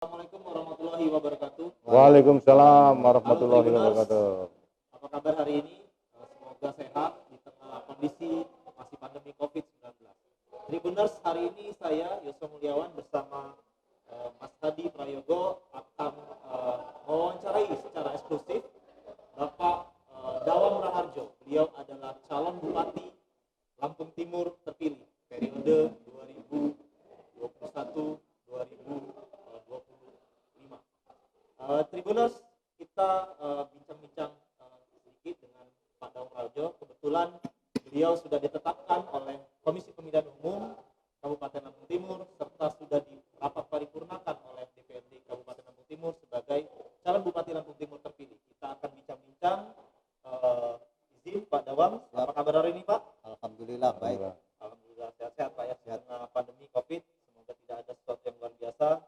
Assalamualaikum warahmatullahi wabarakatuh. Waalaikumsalam warahmatullahi Tribuners. wabarakatuh. Apa kabar hari ini? Semoga sehat di tengah kondisi masih pandemi COVID-19. Tribuners, hari ini saya Yusuf Mulyawan bersama Mas Hadi Prayogo akan mewawancarai secara eksklusif Bapak Dawam Raharjo. Beliau adalah calon Bupati Lampung Timur terpilih periode 2021-2025. Tribuners, kita bincang-bincang sedikit dengan Pak Dawam Raharjo. Kebetulan beliau sudah ditetapkan oleh Komisi Pemilihan Umum Kabupaten Lampung Timur serta sudah dirapat paripurnakan oleh DPRD Kabupaten Lampung Timur sebagai calon Bupati Lampung Timur terpilih. Kita akan bincang-bincang. Izin Pak Dawam, apa kabar hari ini Pak? Alhamdulillah baik. Alhamdulillah sehat-sehat Pak ya. Tengah pandemi COVID, semoga tidak ada sesuatu yang luar biasa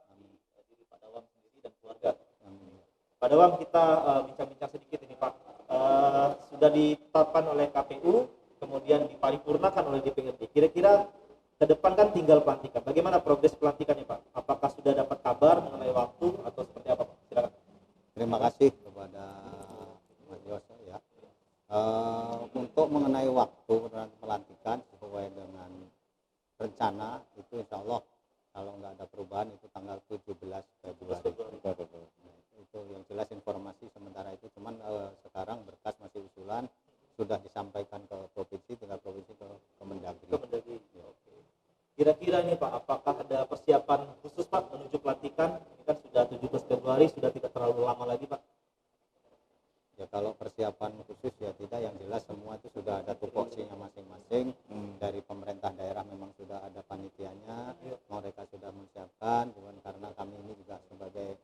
diri Pak Dawam sendiri dan keluarga. Pak Dawam, kita bincang-bincang sedikit ini Pak. Sudah ditetapkan oleh KPU, kemudian diparipurnakan oleh DPRD. Kira-kira ke depan kan tinggal pelantikan. Bagaimana progres pelantikannya Pak? Apakah sudah dapat kabar mengenai waktu atau seperti apa Pak? Silakan. Terima kasih kepada Mas Yos ya. Untuk mengenai waktu pelantikan sesuai dengan rencana itu insya Allah kalau nggak ada perubahan itu tanggal 17 Februari. Itu yang jelas informasi sementara itu, cuman sekarang berkas masih usulan sudah disampaikan ke provinsi, tinggal provinsi ke Kemendagri. Ya. Kira-kira ini Pak, apakah ada persiapan khusus Pak menuju pelantikan? Ini kan sudah 17 Februari, sudah tidak terlalu lama lagi Pak. Ya kalau persiapan khusus ya tidak, yang jelas semua itu sudah ada tupoksinya masing-masing. Dari pemerintah daerah memang sudah ada panitianya, mereka sudah menyiapkan, bukan karena kami ini juga sebagai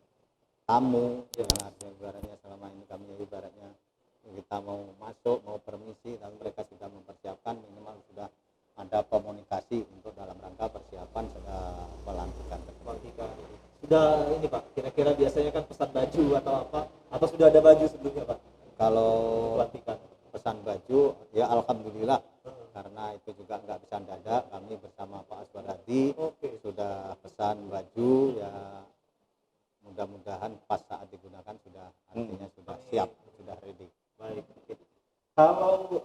tamu yang ada ibaratnya selama ini kami ibaratnya kita mau masuk mau permisi, tapi mereka sudah mempersiapkan minimal sudah ada komunikasi untuk dalam rangka persiapan pelantikan. Sudah ini Pak, kira-kira biasanya kan pesan baju atau apa, atau sudah ada baju sebelumnya Pak? Kalau Pelantikan. pesan baju ya alhamdulillah, karena itu juga nggak bisa mendadak, kami bersama Pak Aswar Hadi sudah pesan baju ya, mudah-mudahan pas saat digunakan sudah artinya sudah siap, sudah ready. Baik. Kalau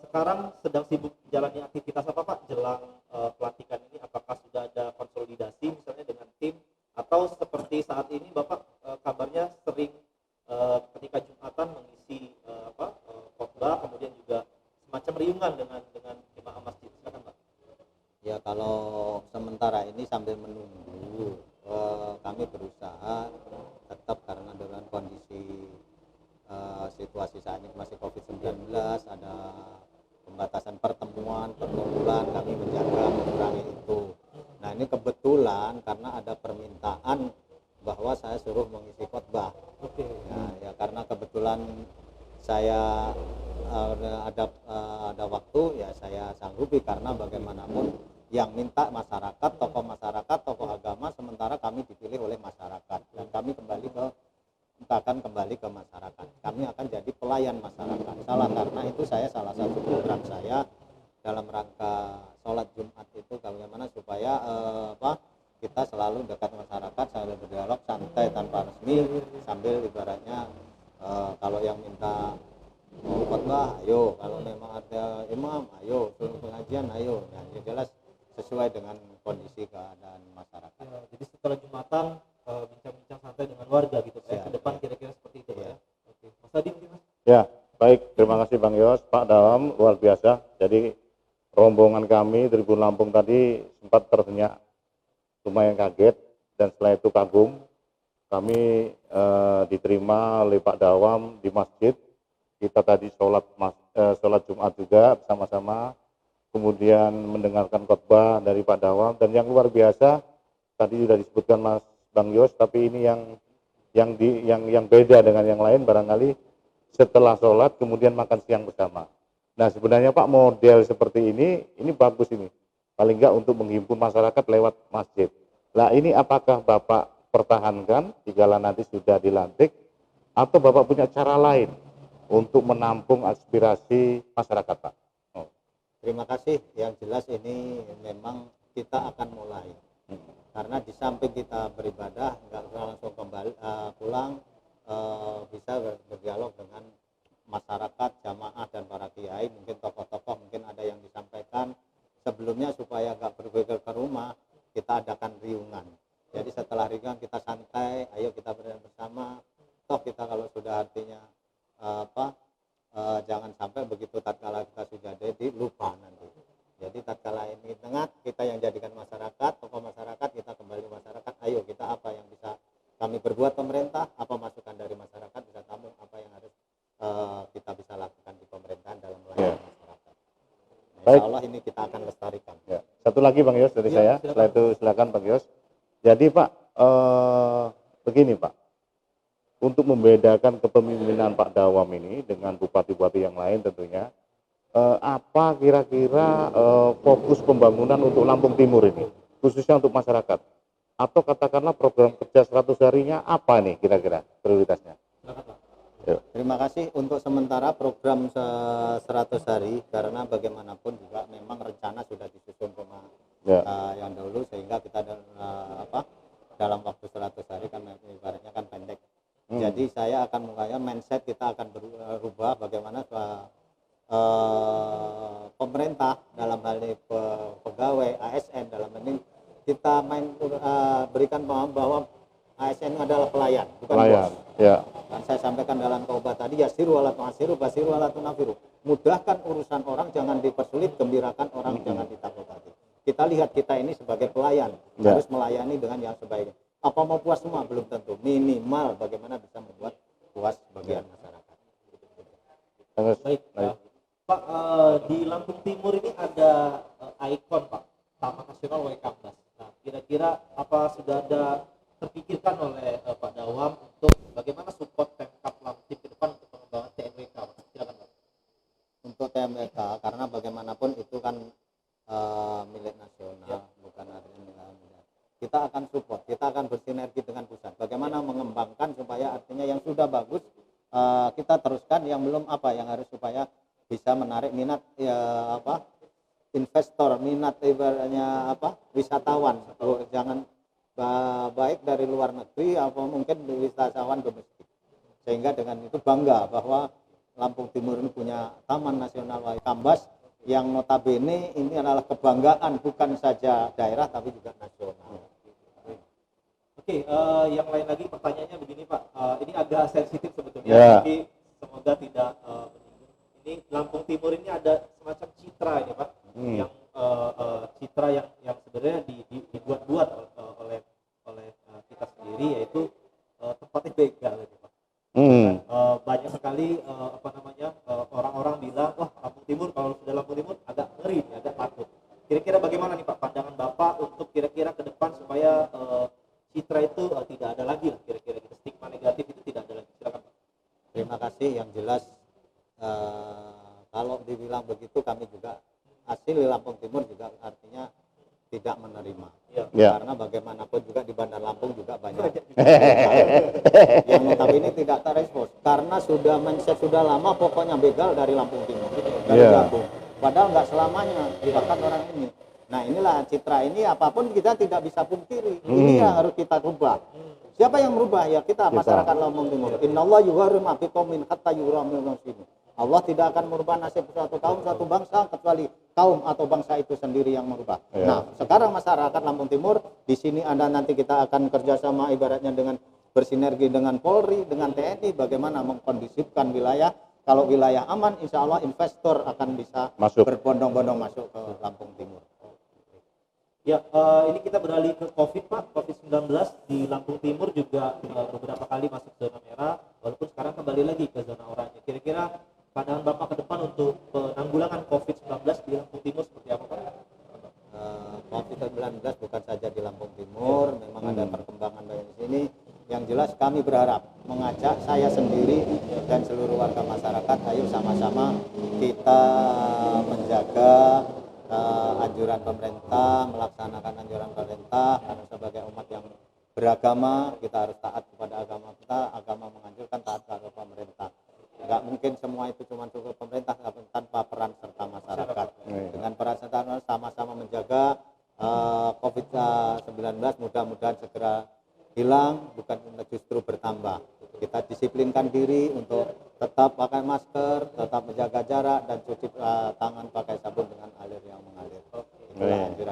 sekarang sedang sibuk jalani aktivitas apa Pak jelang pelantikan ini? Apakah sudah ada konsolidasi misalnya dengan tim, atau seperti saat ini Bapak kabarnya sering ketika Jumatan mengisi khotbah, kemudian juga semacam riungan dengan jemaah masjid. Silakan Pak. Ya kalau sementara ini sambil menunggu, kami berusaha tetap karena dengan kondisi situasi saat ini masih COVID-19, ada pembatasan pertemuan, perkumpulan, kami menjaga mengurangi itu. Nah ini kebetulan karena ada permintaan bahwa saya suruh mengisi khotbah. Ya karena kebetulan saya ada waktu ya saya sanggupi, karena bagaimanapun yang minta masyarakat, tokoh agama, sementara kami dipilih oleh masyarakat dan kami akan kembali ke masyarakat. Kami akan jadi pelayan masyarakat. Karena itu salah satu program saya dalam rangka sholat Jumat itu bagaimana supaya kita selalu dekat masyarakat, selalu berdialog santai tanpa resmi, sambil ibaratnya kalau yang minta mau khotbah ayo, kalau memang ada imam ayo, suruh pengajian ayo. Nah, yang jelas sesuai dengan kondisi keadaan masyarakat. Ya, jadi setelah Jumatan bincang-bincang santai dengan warga gitu Pak. Ke depan kira-kira seperti itu Pak ya. Oke. Mas Hadi mungkin Mas. Ya, baik, terima kasih Bang Yos, Pak Dawam, luar biasa. Jadi rombongan kami Tribun Lampung tadi sempat tersenyak, lumayan kaget, dan setelah itu kagum. Kami diterima oleh Pak Dawam di masjid. Kita tadi sholat Jumat juga bersama-sama, kemudian mendengarkan khotbah dari Pak Dawam, dan yang luar biasa tadi sudah disebutkan Mas Bang Yos, tapi ini yang beda dengan yang lain barangkali setelah sholat kemudian makan siang bersama. Nah sebenarnya Pak, model seperti ini bagus ini, paling enggak untuk menghimpun masyarakat lewat masjid. Nah ini apakah Bapak pertahankan jika nanti sudah dilantik, atau Bapak punya cara lain untuk menampung aspirasi masyarakat Pak? Terima kasih. Yang jelas ini memang kita akan mulai Karena di samping kita beribadah nggak langsung kembali pulang, bisa berdialog dengan masyarakat, jamaah dan para kiai, mungkin tokoh-tokoh, mungkin ada yang disampaikan sebelumnya supaya nggak berpikir ke rumah, kita adakan riungan. Jadi setelah riungan kita santai, ayo kita berdua bersama. Toh kita kalau sudah artinya jangan sampai begitu tatkala kita sudah jadi lupa nanti. Jadi tatkala ini ingat kita yang jadikan masyarakat, tokoh masyarakat, kita kembali ke masyarakat. Ayo kita apa yang bisa kami berbuat pemerintah, apa masukan dari masyarakat bisa tamu, apa yang harus kita bisa lakukan di pemerintahan dalam melayani masyarakat. Nah, insya Allah ini kita akan lestarikan. Ya. Satu lagi Bang Yos dari saya. Setelah itu silakan Bang Yos. Jadi Pak, begini Pak, untuk membedakan kepemimpinan Pak Dawam ini dengan bupati-bupati yang lain tentunya, apa kira-kira fokus pembangunan untuk Lampung Timur ini, khususnya untuk masyarakat? Atau katakanlah program kerja 100 harinya apa nih kira-kira prioritasnya? Terima kasih. Untuk sementara program 100 hari, karena bagaimanapun juga memang rencana sudah disusun sama yang dahulu, sehingga kita dalam waktu 100 hari kan ibaratnya kan pendek. Jadi saya akan mulai mindset kita akan berubah bagaimana pemerintah dalam hal ini pegawai ASN dalam ini kita berikan paham bahwa ASN adalah pelayan, bukan bos. Ya. Dan saya sampaikan dalam khotbah tadi, yasiru wala tu'asiru, basiru wala tunafiru. Mudahkan urusan orang, jangan dipersulit, gembirakan orang, jangan ditakut-takuti. Kita lihat kita ini sebagai pelayan, harus melayani dengan yang sebaiknya. Apa mau puas semua? Belum tentu. Minimal bagaimana bisa membuat puas bagian masyarakat. Baik, Pak, di Lampung Timur ini ada ikon Pak, Taman Nasional Waikambas. Nah, kira-kira apa sudah ada terpikirkan oleh Pak Dawam untuk bagaimana support Pemkab Lampung ke depan untuk pengembangan TNWK? Silakan Pak. Untuk TNWK, karena bagaimanapun itu kan milik nasional, bukan artinya milik. Kita akan support, kita akan bersinergi dengan pusat. Bagaimana mengembangkan supaya artinya yang sudah bagus kita teruskan, yang belum yang harus supaya bisa menarik minat investor, minat ibaratnya wisatawan. Jangan baik dari luar negeri atau mungkin wisatawan domestik, sehingga dengan itu bangga bahwa Lampung Timur ini punya Taman Nasional Waikambas yang notabene ini adalah kebanggaan bukan saja daerah tapi juga nasional. Oke, yang lain lagi pertanyaannya begini Pak, ini agak sensitif sebetulnya, tapi semoga tidak ini Lampung Timur ini ada semacam citra ini Pak, yang citra yang sebenarnya dibuat-buat oleh kita sendiri, yaitu tempatnya begal gitu Pak. Banyak sekali orang-orang bilang, wah Lampung Timur, kalau sudah Lampung Timur agak ngeri, agak takut. Kira-kira bagaimana nih Pak pandangan Bapak untuk kira-kira ke depan supaya citra itu tidak ada lagi lah, kira-kira gitu, stigma negatif itu tidak ada lagi. Silakan Pak. Terima kasih. Yang jelas kalau dibilang begitu kami juga asli Lampung Timur juga artinya tidak menerima. Karena bagaimanapun juga di Bandar Lampung juga banyak yang notabene tidak terespons karena sudah mindset sudah lama pokoknya begal dari Lampung Timur, dari Lampung. Padahal nggak selamanya, bahkan orang ini. Nah inilah citra ini, apapun kita tidak bisa pungkiri. Ini yang harus kita rubah. Siapa yang merubah? Ya kita, masyarakat Lampung Timur. Innallaha yughayyiru ma biqaumin hatta yughayyiru ma bi anfusihim. Allah tidak akan merubah nasib suatu kaum, suatu bangsa kecuali kaum atau bangsa itu sendiri yang merubah. Nah, sekarang masyarakat Lampung Timur di sini ada nanti kita akan kerjasama ibaratnya dengan bersinergi dengan Polri, dengan TNI, bagaimana mengkondisifkan wilayah. Kalau wilayah aman, insya Allah investor akan bisa berbondong-bondong masuk ke Lampung Timur. Ya, ini kita beralih ke COVID Pak, COVID-19 di Lampung Timur juga beberapa kali masuk zona merah, walaupun sekarang kembali lagi ke zona oranye. Kira-kira pandangan Bapak ke depan untuk penanggulangan COVID-19 di Lampung Timur seperti apa Pak? COVID-19 bukan saja di Lampung Timur, memang ada perkembangan banyak di sini. Yang jelas kami berharap mengajak saya sendiri dan seluruh warga masyarakat, ayo sama-sama kita menjaga anjuran pemerintah, melaksanakan anjuran pemerintah, karena sebagai umat yang beragama kita harus taat kepada agama kita. Agama menganjurkan taat kepada pemerintah. Nggak mungkin semua itu cuma cukup pemerintah tanpa peran serta masyarakat. Dengan peran serta sama-sama menjaga COVID-19 COVID-19 mudah-mudahan segera hilang, bukan justru bertambah. Kita disiplinkan diri untuk tetap pakai masker, tetap menjaga jarak, dan cuci tangan pakai sabun dengan air yang mengalir. Itulah anjuran